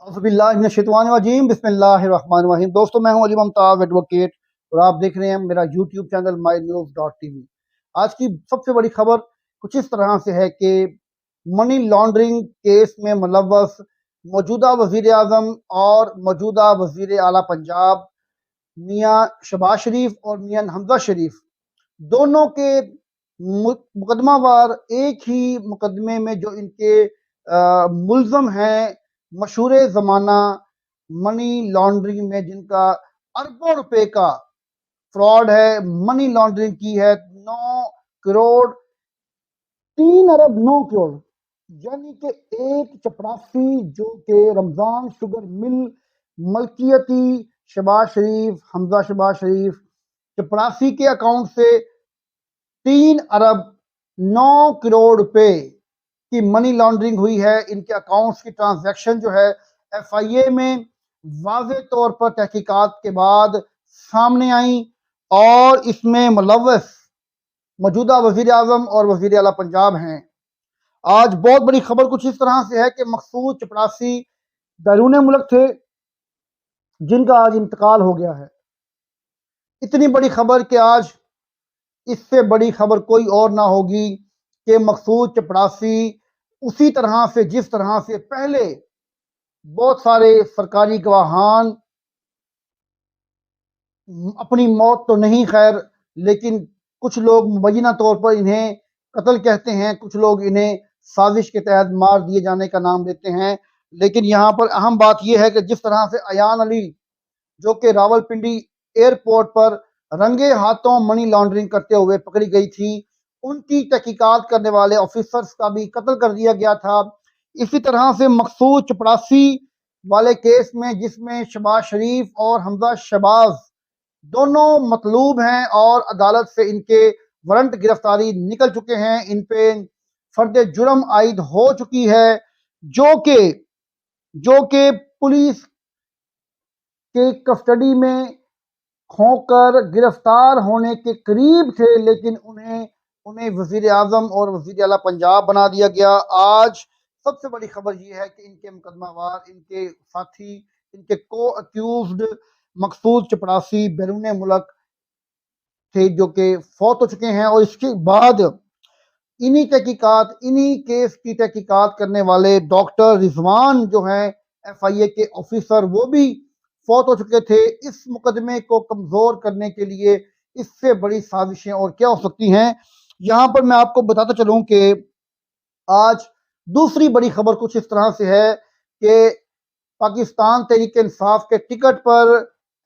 औज़ुबिल्लाहिमिनश्शैतानिर्रजीम बिस्मिल्लाहिर्रहमानिर्रहीम। दोस्तों, मैं हूं अली मुमताज़ एडवोकेट और आप देख रहे हैं मेरा यूट्यूब चैनल mynews.tv। आज की सबसे बड़ी खबर कुछ इस तरह से है कि मनी लॉन्ड्रिंग केस में मुलव्वस मौजूदा वज़ीर आज़म और मौजूदा वज़ीर आला पंजाब मियाँ शहबाज शरीफ और मियाँ हमज़ा शरीफ दोनों के मुकदमावार एक ही मुकदमे में जो इनके मुल्ज़म हैं मशहूर ज़माना मनी लॉन्ड्रिंग में, जिनका अरबों रुपए का फ्रॉड है, मनी लॉन्ड्रिंग की है 9 करोड़ 3 अरब 9 करोड़, यानी कि एक चपरासी जो कि रमज़ान शुगर मिल मलकियती शहबाज शरीफ हमज़ा शहबाज शरीफ चपरासी के अकाउंट से 3 अरब 9 करोड़ रुपए की मनी लॉन्ड्रिंग हुई है। इनके अकाउंट्स की ट्रांजैक्शन जो है एफआईए में वाज़े तौर पर तहकीकात के बाद सामने आई और इसमें मुलव्वस मौजूदा वज़ीर आज़म और वज़ीर आला पंजाब हैं। आज बहुत बड़ी खबर कुछ इस तरह से है कि मकसूद चपरासी बैरून मुल्क थे जिनका आज इंतकाल हो गया है। इतनी बड़ी खबर कि आज इससे बड़ी खबर कोई और ना होगी कि मकसूद चपरासी उसी तरह से जिस तरह से पहले बहुत सारे सरकारी गवाहान अपनी मौत तो नहीं खैर, लेकिन कुछ लोग मुबैना तौर पर इन्हें कत्ल कहते हैं, कुछ लोग इन्हें साजिश के तहत मार दिए जाने का नाम देते हैं। लेकिन यहाँ पर अहम बात यह है कि जिस तरह से अयान अली जो कि रावलपिंडी एयरपोर्ट पर रंगे हाथों मनी लॉन्ड्रिंग करते हुए पकड़ी गई थी, उनकी तहकीकात करने वाले ऑफिसर्स का भी कत्ल कर दिया गया था। इसी तरह से मकसूद चपरासी वाले केस में जिसमें शहबाज शरीफ और हमज़ा शहबाज दोनों मतलूब हैं और अदालत से इनके वारंट गिरफ्तारी निकल चुके हैं, इन पे फर्द जुर्म आयद हो चुकी है, जो कि पुलिस के कस्टडी में होकर गिरफ्तार होने के करीब थे, लेकिन उन्हें वजीर आजम और वजीर आला पंजाब बना दिया गया। आज सबसे बड़ी खबर यह है कि इनके मुकदमावार, इनके साथी, इनके को अक्यूज्ड मकसूद चपरासी बैरून मुल्क थे जो कि फौत हो चुके हैं और इसके बाद इन्हीं केस की तहकीकात करने वाले डॉक्टर रिजवान जो हैं एफआईए के ऑफिसर, वो भी फौत हो चुके थे। इस मुकदमे को कमजोर करने के लिए इससे बड़ी साजिशें और क्या हो सकती हैं, यहाँ पर मैं आपको बताता चलूं कि आज दूसरी बड़ी खबर कुछ इस तरह से है कि पाकिस्तान तहरीक इंसाफ के टिकट पर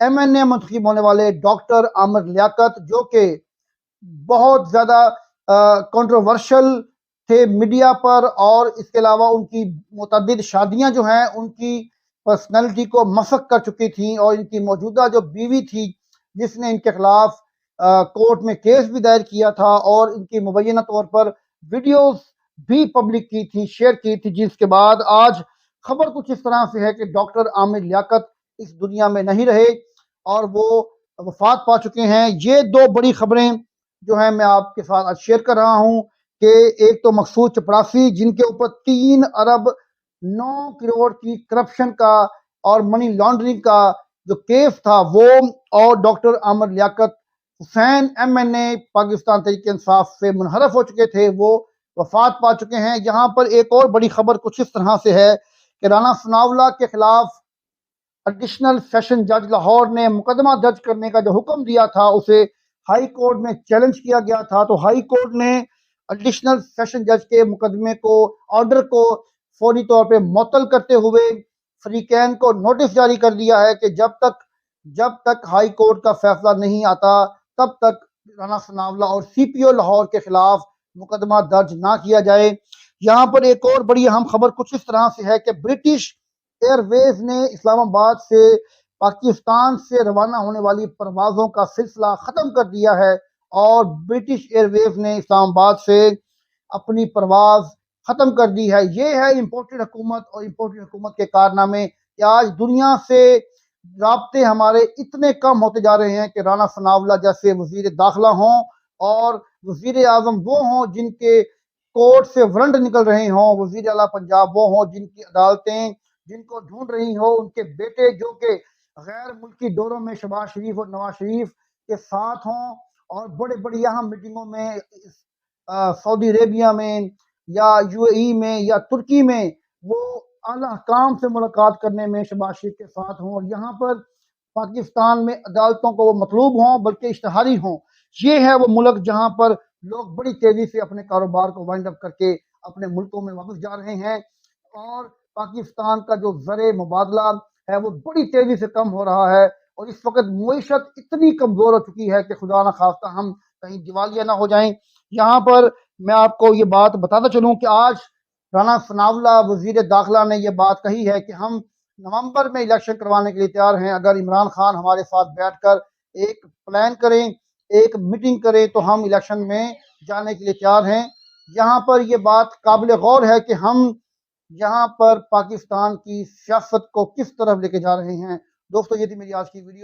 एमएनए मुंतखब होने वाले डॉक्टर आमिर लियाकत, जो कि बहुत ज्यादा कंट्रोवर्शियल थे मीडिया पर, और इसके अलावा उनकी मुतअद्दिद शादियां जो हैं उनकी पर्सनैलिटी को मसक कर चुकी थी, और इनकी मौजूदा जो बीवी थी जिसने इनके खिलाफ कोर्ट में केस भी दायर किया था और इनकी मुबैना तौर पर वीडियोस भी पब्लिक की थी, शेयर की थी, जिसके बाद आज खबर कुछ इस तरह से है कि डॉक्टर आमिर लियाकत इस दुनिया में नहीं रहे और वो वफात पा चुके हैं। ये दो बड़ी खबरें जो है मैं आपके साथ आज शेयर कर रहा हूं कि एक तो मकसूद चपरासी जिनके ऊपर 3 अरब 9 करोड़ की करप्शन का और मनी लॉन्ड्रिंग का जो केस था वो, और डॉक्टर आमिर लियाकत हुसैन एमएनए पाकिस्तान तहरीक इंसाफ से मुनहरफ हो चुके थे, वो वफात पा चुके हैं। यहाँ पर एक और बड़ी खबर कुछ इस तरह से है कि राना सनाउल्लाह के खिलाफ एडिशनल सेशन जज लाहौर ने मुकदमा दर्ज करने का जो हुक्म दिया था उसे हाई कोर्ट में चैलेंज किया गया था, तो हाई कोर्ट ने एडिशनल सेशन जज के मुकदमे को ऑर्डर को फौरी तौर पे मुअत्तल करते हुए फरीकैन को नोटिस जारी कर दिया है कि जब तक हाई कोर्ट का फैसला नहीं आता तब तक राना सनाउल्लाह और सीपीओ लाहौर के खिलाफ मुकदमा दर्ज ना किया जाए। यहाँ पर एक और बड़ी अहम खबर कुछ इस तरह से है कि ब्रिटिश एयरवेज ने इस्लामाबाद से पाकिस्तान से रवाना होने वाली परवाजों का सिलसिला खत्म कर दिया है और ब्रिटिश एयरवेज ने इस्लामाबाद से अपनी परवाज खत्म कर दी है। ये है इम्पोर्टेड हुकूमत और इम्पोर्टेड हुकूमत के कारनामे कि आज दुनिया से राब्ते हमारे इतने कम होते जा रहे हैं कि राना सनाउल्लाह जैसे वजीर दाखिला हों और वजीर आजम वो हों जिनके कोर्ट से वारंट निकल रहे हों, वजीर आला पंजाब वो हों जिनकी अदालतें जिनको ढूंढ रही हो, उनके बेटे जो कि गैर मुल्की दौरों में शहबाज शरीफ और नवाज शरीफ के साथ हों और बड़े बड़ी अहम मीटिंगों में सऊदी अरेबिया में या यूएई में या तुर्की में वो आला हकाम से मुलाकात करने में शहबाज शरीफ के साथ हों और यहाँ पर पाकिस्तान में अदालतों को वो मतलूब हों बल्कि इश्तहारी हों। ये है वो मुल्क जहाँ पर लोग बड़ी तेजी से अपने कारोबार को वाइंड अप करके अपने मुल्कों में वापस जा रहे हैं और पाकिस्तान का जो ज़र मुबादला है वो बड़ी तेजी से कम हो रहा है और इस वक्त मुईशत इतनी कमज़ोर हो चुकी है कि खुदा न खास्ता हम कहीं दिवालिया ना हो जाएं। यहाँ पर मैं आपको ये बात बताता चलूँ कि आज राना सनाउल्लाह वज़ीर दाखिला ने ये बात कही है कि हम नवंबर में इलेक्शन करवाने के लिए तैयार हैं। अगर इमरान खान हमारे साथ बैठकर एक प्लान करें, एक मीटिंग करें तो हम इलेक्शन में जाने के लिए तैयार हैं। यहाँ पर ये बात काबिल गौर है कि हम यहाँ पर पाकिस्तान की सियासत को किस तरफ लेके जा रहे हैं। दोस्तों, ये थी मेरी आज की वीडियो।